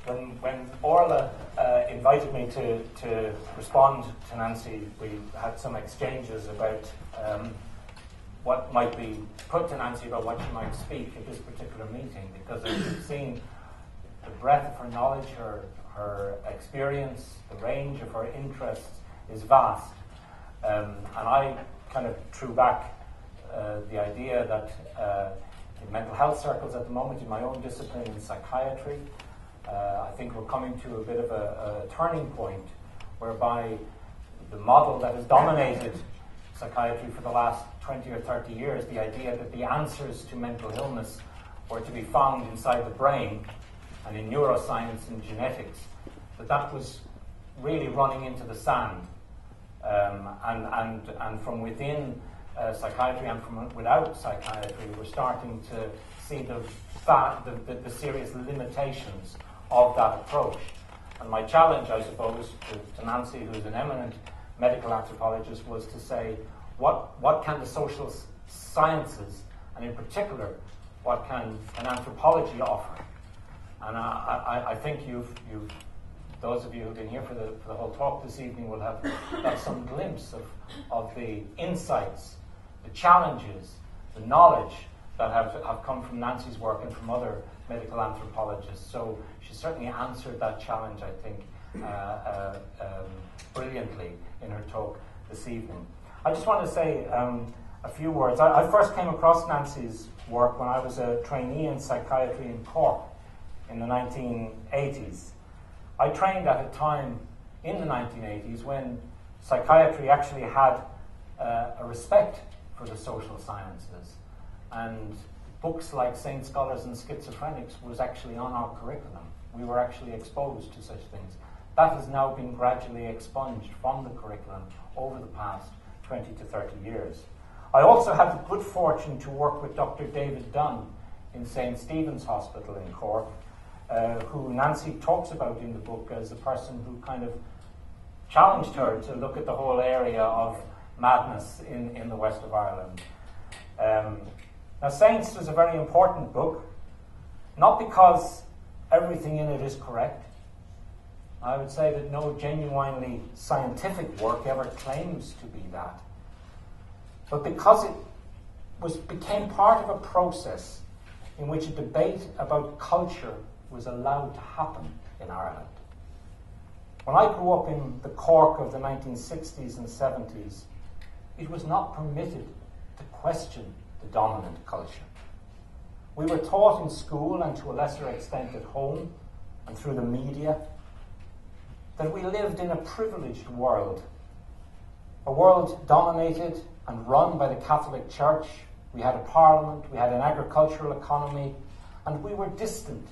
When Orla invited me to respond to Nancy, we had some exchanges about what might be put to Nancy about what she might speak at this particular meeting, because as you've seen, the breadth of her knowledge, her experience, the range of her interests is vast. And I kind of threw back the idea that in mental health circles at the moment, in my own discipline in psychiatry, I think we're coming to a bit of a turning point whereby the model that has dominated psychiatry for the last 20 or 30 years, the idea that the answers to mental illness were to be found inside the brain and in neuroscience and genetics, that was really running into the sand. And from within psychiatry and from without psychiatry, we're starting to see the serious limitations of that approach. And my challenge, I suppose, to Nancy, who's an eminent medical anthropologist, was to say, what can the social sciences, and in particular, what can an anthropology offer? And I think those of you who've been here for the whole talk this evening will have got some glimpse of the insights, the challenges, the knowledge that have come from Nancy's work and from other medical anthropologists. So she certainly answered that challenge, I think, brilliantly in her talk this evening. I just want to say a few words. I first came across Nancy's work when I was a trainee in psychiatry in Cork in the 1980s. I trained at a time in the 1980s when psychiatry actually had a respect for the social sciences, and books like Saint Scholars and Schizophrenics was actually on our curriculum. We were actually exposed to such things. That has now been gradually expunged from the curriculum over the past 20 to 30 years. I also had the good fortune to work with Dr. David Dunn in St. Stephen's Hospital in Cork, who Nancy talks about in the book as a person who kind of challenged her to look at the whole area of madness in the west of Ireland. Now, Saints is a very important book, not because everything in it is correct. I would say that no genuinely scientific work ever claims to be that, but because it became part of a process in which a debate about culture was allowed to happen in Ireland. When I grew up in the Cork of the 1960s and 70s, it was not permitted to question the dominant culture. We were taught in school, and to a lesser extent at home and through the media, that we lived in a privileged world, a world dominated and run by the Catholic Church. We had a parliament, we had an agricultural economy, and we were distant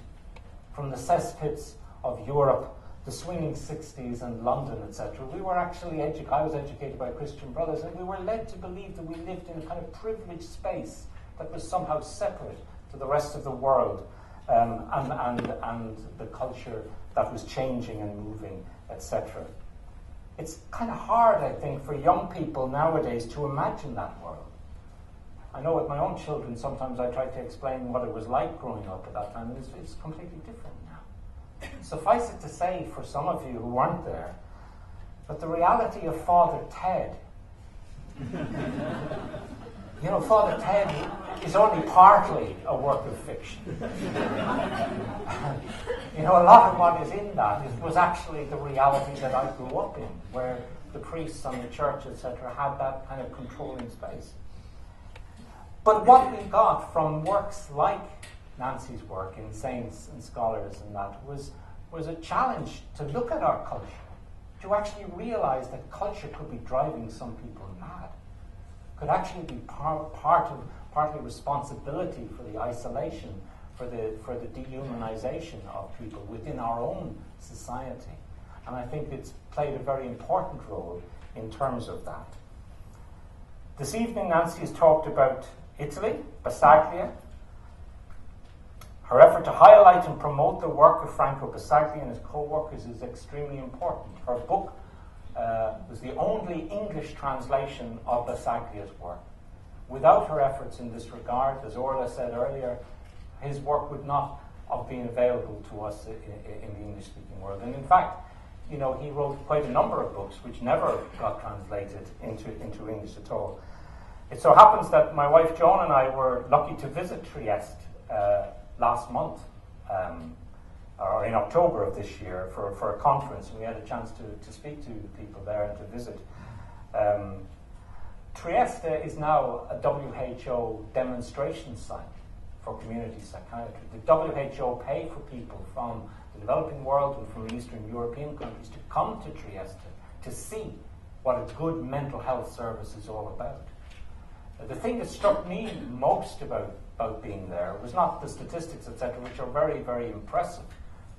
from the cesspits of Europe, the swinging 60s and London, etc. We were actually I was educated by Christian brothers, and we were led to believe that we lived in a kind of privileged space that was somehow separate to the rest of the world, and the culture that was changing and moving, etc. It's kind of hard, I think, for young people nowadays to imagine that world. I know with my own children, sometimes I try to explain what it was like growing up at that time, and it's completely different now. Suffice it to say, for some of you who weren't there, that the reality of Father Ted, Father Ted is only partly a work of fiction. A lot of what is in that was actually the reality that I grew up in, where the priests and the church, etc., had that kind of controlling space. But what we got from works like Nancy's work in Saints and Scholars and that was a challenge to look at our culture, to actually realize that culture could be driving some people mad, could actually be partly responsibility for the isolation, for the dehumanization of people within our own society. And I think it's played a very important role in terms of that. This evening, Nancy has talked about Italy, Bassaglia. Her effort to highlight and promote the work of Franco Bassaglia and his co-workers is extremely important. Her book was the only English translation of Bassaglia's work. Without her efforts in this regard, as Orla said earlier, his work would not of being available to us in the English-speaking world. And in fact, he wrote quite a number of books which never got translated into English at all. It so happens that my wife Joan and I were lucky to visit Trieste last month, or in October of this year, for a conference, and we had a chance to speak to people there and to visit. Trieste is now a WHO demonstration site for community psychiatry. The WHO pay for people from the developing world and from Eastern European countries to come to Trieste to see what a good mental health service is all about. The thing that struck me most about being there was not the statistics, etc., which are very, very impressive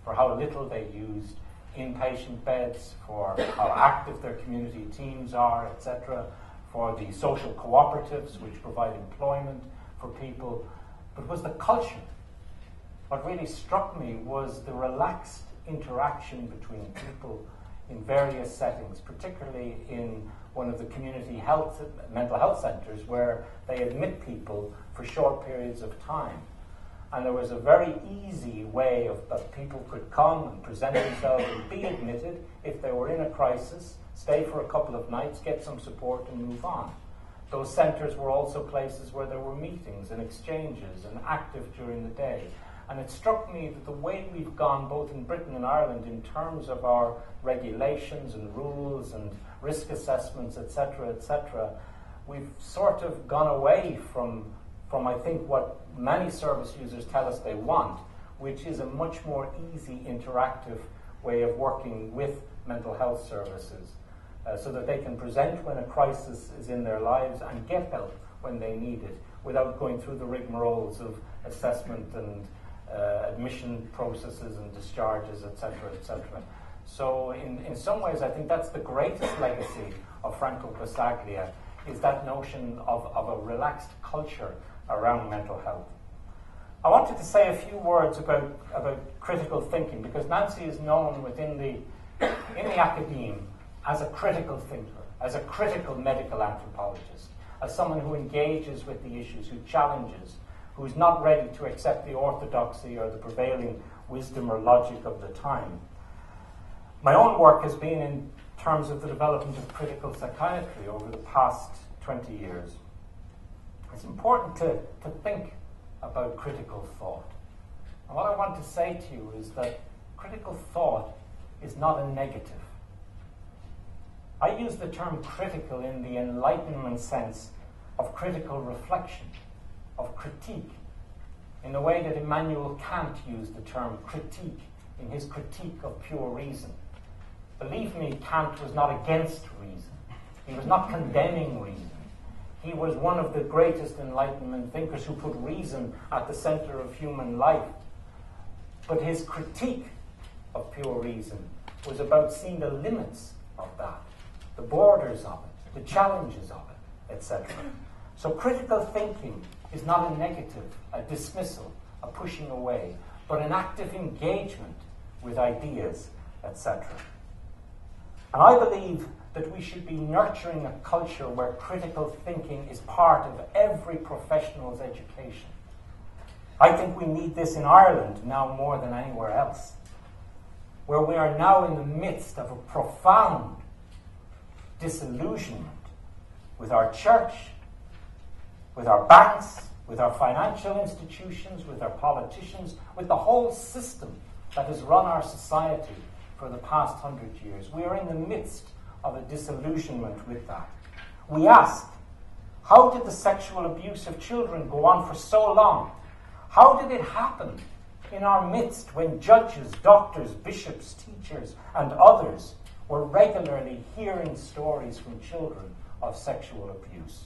for how little they used inpatient beds, for how active their community teams are, etc., for the social cooperatives which provide employment for people, but was the culture. What really struck me was the relaxed interaction between people in various settings, particularly in one of the community mental health centres where they admit people for short periods of time. And there was a very easy way that people could come and present themselves and be admitted if they were in a crisis, stay for a couple of nights, get some support and move on. Those centres were also places where there were meetings and exchanges and active during the day. And it struck me that the way we've gone both in Britain and Ireland in terms of our regulations and rules and risk assessments, etc., we've sort of gone away from I think what many service users tell us they want, which is a much more easy, interactive way of working with mental health services so that they can present when a crisis is in their lives and get help when they need it without going through the rigmaroles of assessment and admission processes and discharges, etc., etc. So in some ways, I think that's the greatest legacy of Franco Basaglia, is that notion of a relaxed culture around mental health. I wanted to say a few words about critical thinking, because Nancy is known in the academe as a critical thinker, as a critical medical anthropologist, as someone who engages with the issues, who challenges, who's not ready to accept the orthodoxy or the prevailing wisdom or logic of the time. My own work has been in terms of the development of critical psychiatry over the past 20 years. It's important to think about critical thought. And what I want to say to you is that critical thought is not a negative. I use the term critical in the Enlightenment sense of critical reflection, of critique, in the way that Immanuel Kant used the term critique in his Critique of Pure Reason. Believe me, Kant was not against reason. He was not condemning reason. He was one of the greatest Enlightenment thinkers who put reason at the center of human life. But his critique of pure reason was about seeing the limits of that, the borders of it, the challenges of it, etc. So critical thinking is not a negative, a dismissal, a pushing away, but an active engagement with ideas, etc. And I believe that we should be nurturing a culture where critical thinking is part of every professional's education. I think we need this in Ireland now more than anywhere else, where we are now in the midst of a profound disillusionment with our church, with our banks, with our financial institutions, with our politicians, with the whole system that has run our society for the past 100 years. We are in the midst of a disillusionment with that. We ask, how did the sexual abuse of children go on for so long? How did it happen in our midst when judges, doctors, bishops, teachers, and others were regularly hearing stories from children of sexual abuse?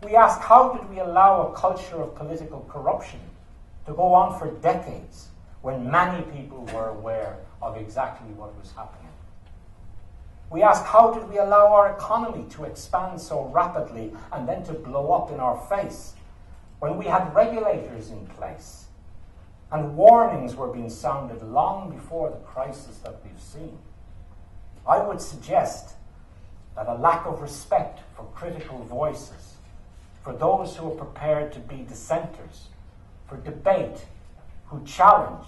We ask, how did we allow a culture of political corruption to go on for decades when many people were aware of exactly what was happening? We ask, how did we allow our economy to expand so rapidly and then to blow up in our face when we had regulators in place and warnings were being sounded long before the crisis that we've seen? I would suggest that a lack of respect for critical voices, for those who are prepared to be dissenters, for debate, who challenge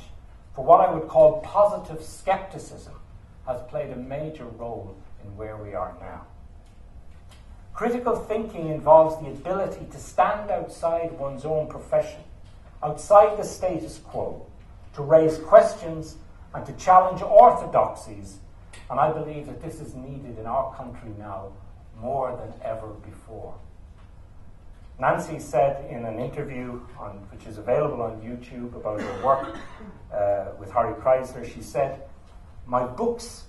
for what I would call positive skepticism has played a major role in where we are now. Critical thinking involves the ability to stand outside one's own profession, outside the status quo, to raise questions and to challenge orthodoxies, and I believe that this is needed in our country now more than ever before. Nancy said in an interview which is available on YouTube about her work with Harry Kreisler, she said, "My books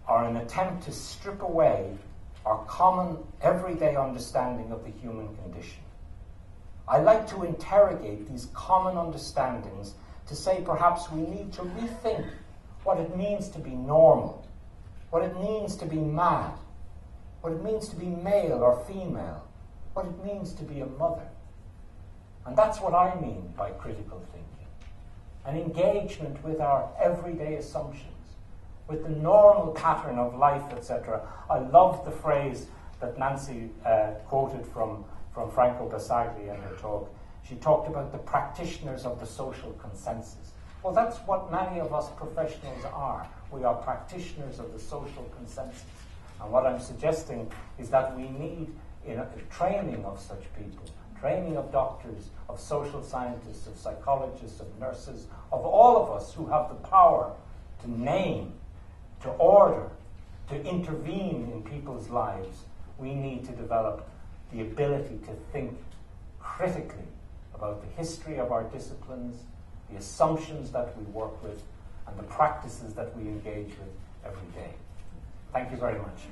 are an attempt to strip away our common everyday understanding of the human condition. I like to interrogate these common understandings to say perhaps we need to rethink what it means to be normal, what it means to be mad, what it means to be male or female, what it means to be a mother." And that's what I mean by critical thinking. An engagement with our everyday assumptions, with the normal pattern of life, etc. I love the phrase that Nancy quoted from Franco Basaglia in her talk. She talked about the practitioners of the social consensus. Well, that's what many of us professionals are. We are practitioners of the social consensus. And what I'm suggesting is that we need training of such people, training of doctors, of social scientists, of psychologists, of nurses, of all of us who have the power to name, to order, to intervene in people's lives. We need to develop the ability to think critically about the history of our disciplines, the assumptions that we work with, and the practices that we engage with every day. Thank you very much.